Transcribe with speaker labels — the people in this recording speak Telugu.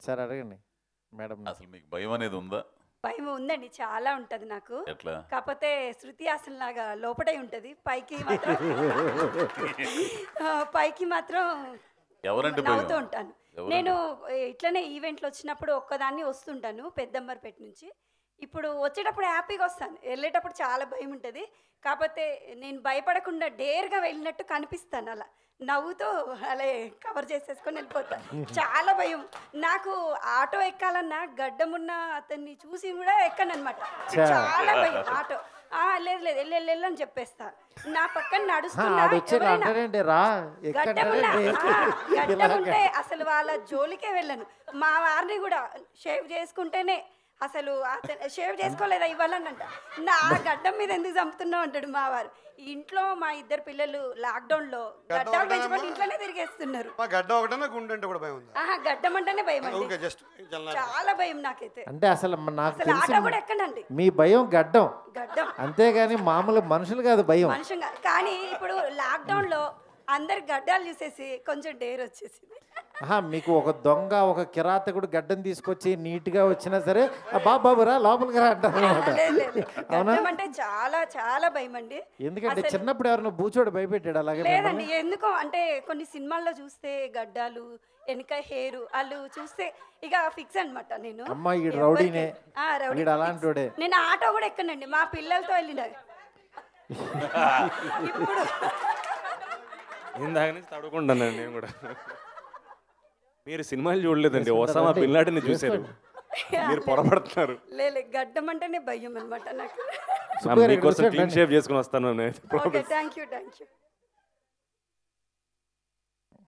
Speaker 1: సార్ అడగండి మేడం.
Speaker 2: అసలు మీకు భయం అనేది ఉందా?
Speaker 3: భయం ఉందండి, చాలా ఉంటది నాకు.
Speaker 2: ఎట్లా?
Speaker 3: కాకపోతే శృతి హాసన్ లాగా లోపటే ఉంటది, పైకి మాత్రం పైకి మాత్రం
Speaker 2: ఎవరంటే
Speaker 3: నవ్వుతూ ఉంటాను. నేను ఇట్లనే ఈవెంట్లు వచ్చినప్పుడు ఒక్కదాన్ని వస్తుంటాను పెద్దంబర్పేట నుంచి. ఇప్పుడు వచ్చేటప్పుడు హ్యాపీగా వస్తాను, వెళ్ళేటప్పుడు చాలా భయం ఉంటుంది. కాకపోతే నేను భయపడకుండా డేర్గా వెళ్ళినట్టు కనిపిస్తాను, అలా నవ్వుతూ అలా కవర్ చేసేసుకొని వెళ్ళిపోతాను. చాలా భయం నాకు. ఆటో ఎక్కాలన్నా గడ్డమున్న అతన్ని చూసి కూడా ఎక్కను అనమాట. చాలా భయం ఆటో. లేదు లేదు వెళ్ళు అని చెప్పేస్తా. నా పక్కన నడుస్తున్నా గడ్డం ఉంటే అసలు వాళ్ళ జోలికే వెళ్ళను. మా వారిని కూడా షేవ్ చేసుకుంటేనే అసలు షేవ్ చేసుకోలేదా ఇవ్వాలనంట. నా గడ్డం మీద ఎందుకు చంపుతున్నావు అంటాడు మా వారు. ఇంట్లో మా ఇద్దరు పిల్లలు లాక్డౌన్ లో గడ్డాలు పెంచుకొని ఇంట్లోనే తిరిగేస్తున్నారు. గడ్డం అంటేనే భయం అండి, చాలా భయం నాకైతే.
Speaker 1: అంటే అసలు నాకు
Speaker 3: ఆటో కూడా ఎక్కడండి.
Speaker 1: మీ భయం గడ్డం
Speaker 3: గడ్డం
Speaker 1: అంతేగాని మామూలు మనుషులు కాదు భయం.
Speaker 3: మనుషులు కానీ ఇప్పుడు లాక్డౌన్ లో అందరు గడ్డాలు చూసేసి కొంచెం డేర్ వచ్చేసింది.
Speaker 1: మీకు ఒక దొంగ ఒక కిరాతకుడు గడ్డం తీసుకొచ్చి నీట్ గా వచ్చినా సరే బాబురా లోపలికి రా అంటారు.
Speaker 3: అంటే చాలా చాలా భయం అండి.
Speaker 1: ఎందుకంటే చిన్నప్పుడు ఎవరైనా బూచోడు భయపెట్టాడు అలాగే?
Speaker 3: లేదండి, ఎందుకో అంటే కొన్ని సినిమాల్లో చూస్తే గడ్డాలు వెనక హెయిర్ వాళ్ళు చూస్తే ఇక ఫిక్స్ అనమాట. నేను
Speaker 1: అమ్మాయి రౌడీనే, అలాంటి.
Speaker 3: నేను ఆటో కూడా ఎక్కనండి, మా పిల్లలతో వెళ్ళిన. ఇప్పుడు
Speaker 4: ఇందాక నుంచి తడుకుంటానండి నేను కూడా. మీరు సినిమాలు చూడలేదండి, ఒసామా బిన్ లాడెన్ చూశారు, మీరు పొరపడుతున్నారు.
Speaker 3: లేదు, గడ్డం అంటేనే భయం అనమాట నాకు.
Speaker 4: మీకోసం క్లీన్ షేవ్ చేసుకుని వస్తాను.
Speaker 3: Okay, thank you.